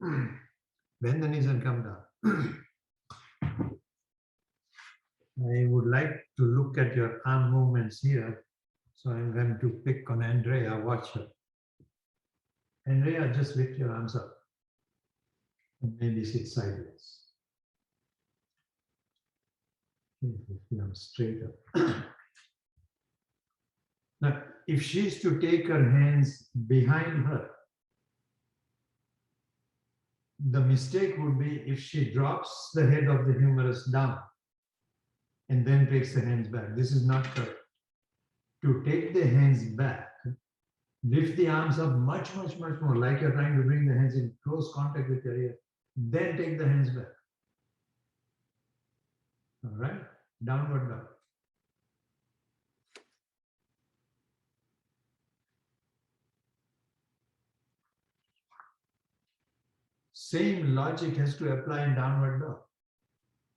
Bend the knees and come down. I would like to look at your arm movements here. So I'm going to pick on Andrea. Watch her. Andrea, just lift your arms up and maybe sit sideways. Lift your arms straight up. Now, if she's to take her hands behind her, the mistake would be if she drops the head of the humerus down and then takes the hands back. This is not correct. To take the hands back, lift the arms up much, much, much more, like you're trying to bring the hands in close contact with your ear. Then take the hands back. All right? Downward dog. Same logic has to apply in downward dog.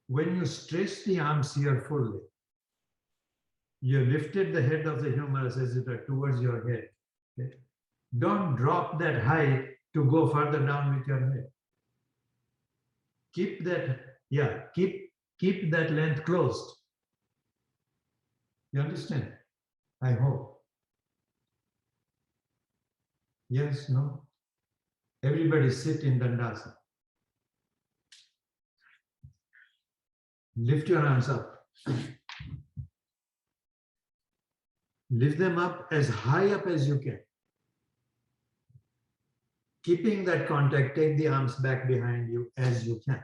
When you stretch the arms here fully, you lifted the head of the humerus as it were towards your head. Okay? Don't drop that height to go further down with your head. Keep that, keep that length closed. You understand? I hope. Yes, no? Everybody sit in Dandasana. Lift your arms up. Lift them up as high up as you can. Keeping that contact, take the arms back behind you as you can.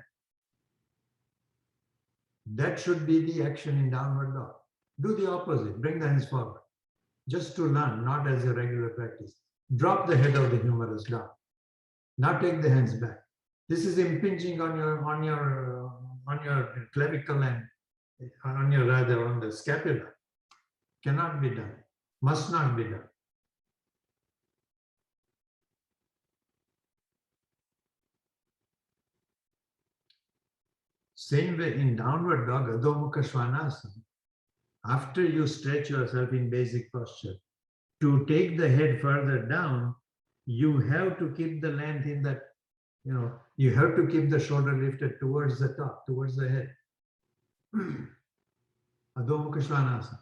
That should be the action in downward dog. Do the opposite, bring the hands forward. Just to learn, not as a regular practice. Drop the head of the humerus down. Now take the hands back. This is impinging on your clavicle and on the scapula. Cannot be done. Must not be done. Same way in downward dog, Adho Mukha Svanasana, after you stretch yourself in basic posture, to take the head further down, you have to keep the length in that, you have to keep the shoulder lifted towards the top, towards the head. Adho Mukha Svanasana.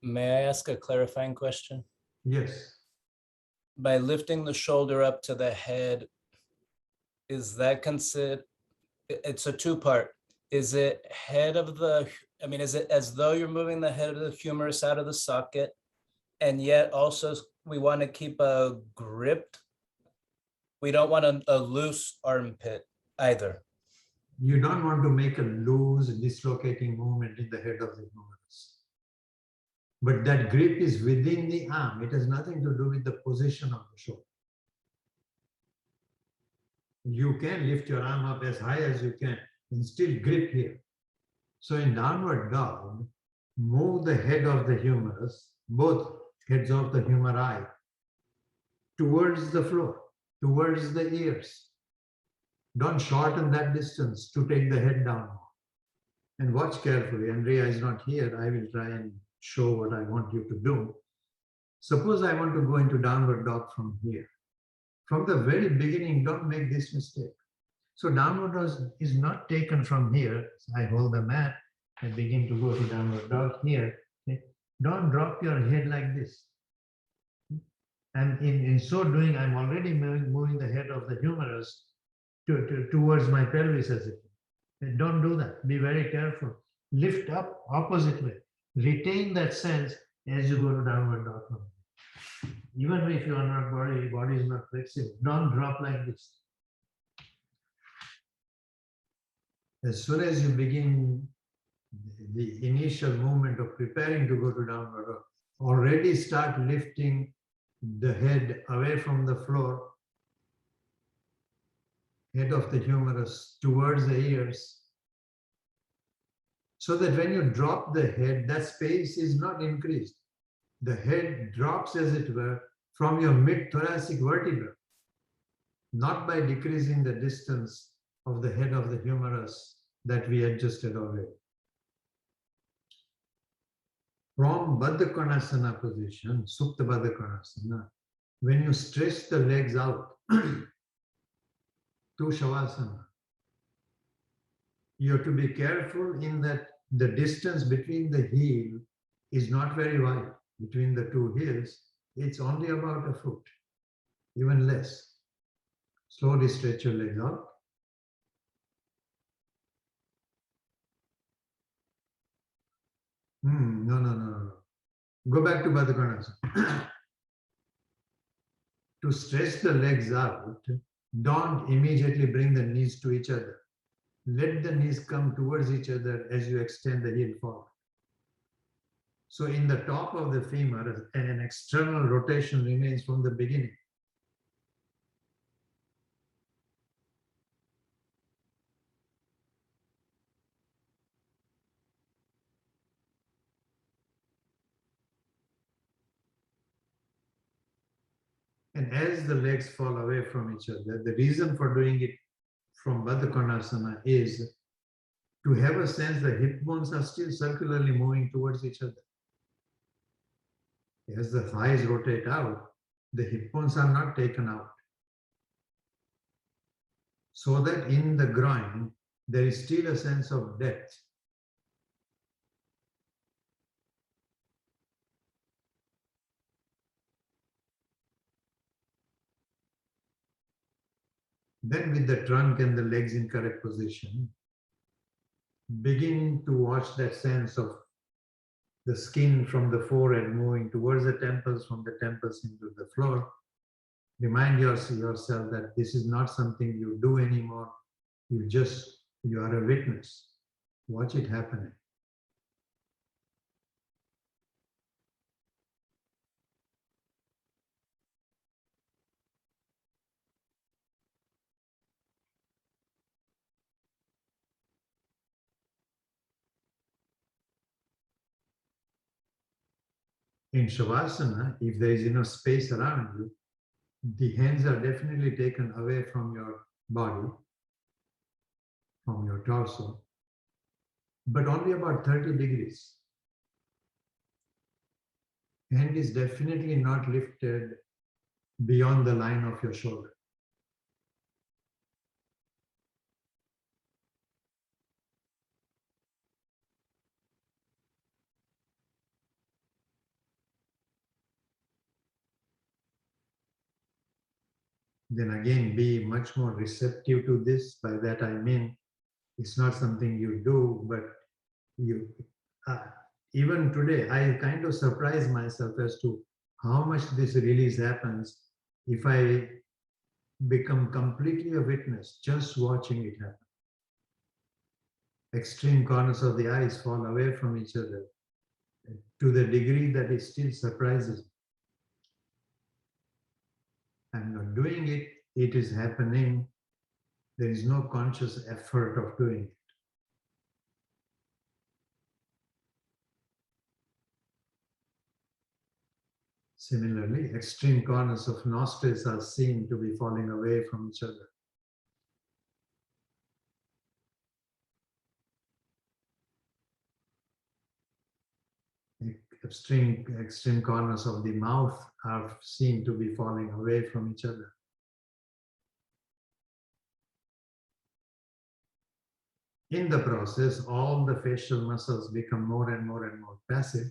May I ask a clarifying question? Yes. By lifting the shoulder up to the head, is that considered, it's a two-part. Is it head of the, is it as though you're moving the head of the humerus out of the socket, and yet also we want to keep a gripped, we don't want a loose armpit either. You don't want to make a loose, dislocating movement in the head of the humerus. But that grip is within the arm. It has nothing to do with the position of the shoulder. You can lift your arm up as high as you can and still grip here. So in downward dog, move the head of the humerus, both heads of the humeri, towards the floor, towards the ears. Don't shorten that distance to take the head down. And watch carefully. Andrea is not here. I will try and show what I want you to do. Suppose I want to go into downward dog from here. From the very beginning, don't make this mistake. So downward dog is not taken from here. So I hold the mat and begin to go to downward dog here. Okay? Don't drop your head like this. And in so doing, I'm already moving the head of the humerus towards my pelvis as it is. Don't do that. Be very careful. Lift up opposite way. Retain that sense as you go to downward dog. Even if you are not body is not flexible, don't drop like this. As soon as you begin the initial movement of preparing to go to downward dog, already start lifting the head away from the floor, head of the humerus towards the ears, so that when you drop the head, that space is not increased. The head drops, as it were, from your mid-thoracic vertebra, not by decreasing the distance of the head of the humerus that we adjusted already. From Baddha Konasana position, Supta Baddha Konasana, When you stretch the legs out to Shavasana, you have to be careful in that the distance between the heel is not very wide. Between the two heels, it's only about a foot, even less. Slowly stretch your legs out. No. Go back to Baddha Konasana. To stretch the legs out, don't immediately bring the knees to each other. Let the knees come towards each other as you extend the heel forward. So in the top of the femur, an external rotation remains from the beginning. And as the legs fall away from each other, the reason for doing it from Baddha Konasana is to have a sense the hip bones are still circularly moving towards each other. As the thighs rotate out, the hip bones are not taken out. So that in the groin, there is still a sense of depth. Then with the trunk and the legs in correct position, begin to watch that sense of the skin from the forehead moving towards the temples, from the temples into the floor. Remind yourself that this is not something you do anymore. You are a witness. Watch it happening. In Shavasana, if there is enough space around you, the hands are definitely taken away from your body, from your torso, but only about 30 degrees. Hand is definitely not lifted beyond the line of your shoulder. Then again, be much more receptive to this. By that I mean, it's not something you do, but you, even today, I kind of surprise myself as to how much this release happens if I become completely a witness, just watching it happen. Extreme corners of the eyes fall away from each other to the degree that it still surprises me. I'm not doing it, it is happening. There is no conscious effort of doing it. Similarly, extreme corners of nostrils are seen to be falling away from each other. Extreme corners of the mouth are seen to be falling away from each other. In the process, all the facial muscles become more and more and more passive.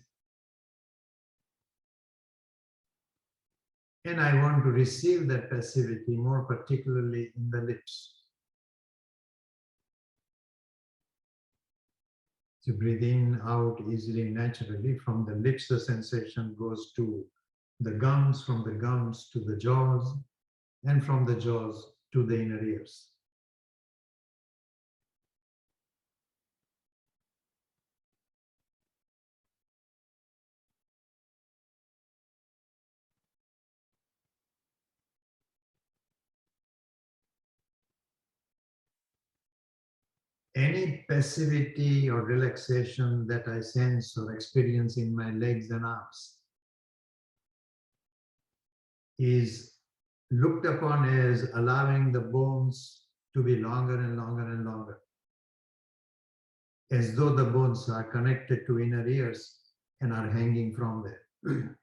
And I want to receive that passivity more particularly in the lips. So breathe in, out easily, naturally. From the lips, the sensation goes to the gums, from the gums to the jaws, and from the jaws to the inner ears. Any passivity or relaxation that I sense or experience in my legs and arms is looked upon as allowing the bones to be longer and longer and longer, as though the bones are connected to inner ears and are hanging from there.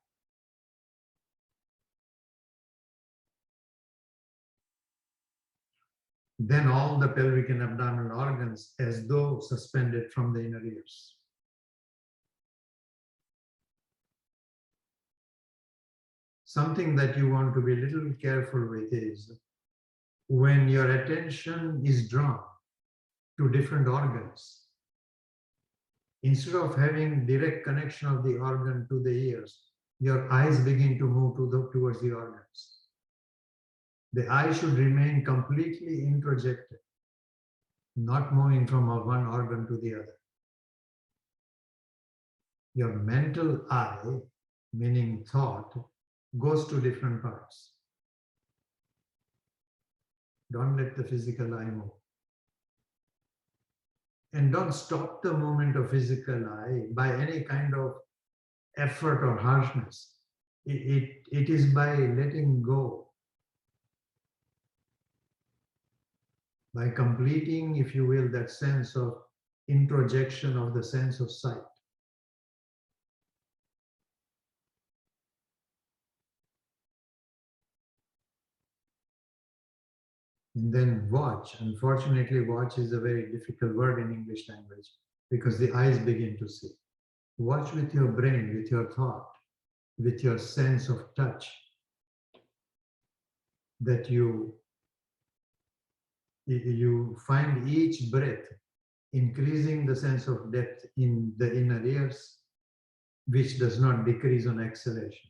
Then all the pelvic and abdominal organs as though suspended from the inner ears. Something that you want to be a little careful with is when your attention is drawn to different organs, instead of having direct connection of the organ to the ears, your eyes begin to move towards the organs. The eye should remain completely introjected, not moving from one organ to the other. Your mental eye, meaning thought, goes to different parts. Don't let the physical eye move. And don't stop the movement of physical eye by any kind of effort or harshness. It is by letting go, by completing, if you will, that sense of introjection of the sense of sight. And then watch. Unfortunately, watch is a very difficult word in English language because the eyes begin to see. Watch with your brain, with your thought, with your sense of touch, that you find each breath increasing the sense of depth in the inner ears, which does not decrease on exhalation.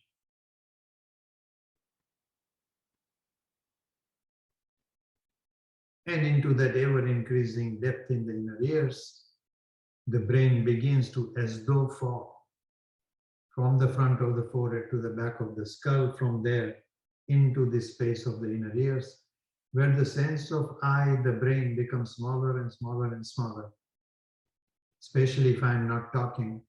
And into that ever increasing depth in the inner ears, the brain begins to as though fall from the front of the forehead to the back of the skull, from there into the space of the inner ears, where the sense of I, the brain, becomes smaller and smaller and smaller, especially if I'm not talking.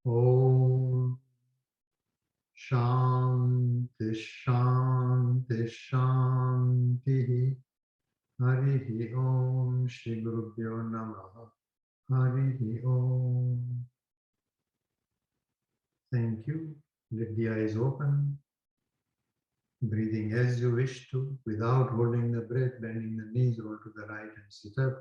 Om Shanti Shanti Shanti. Harihi Om Shri Gurubhyo Namaha. Harihi Om. Thank you. Let the eyes open. Breathing as you wish to, without holding the breath, bending the knees, roll to the right and sit up.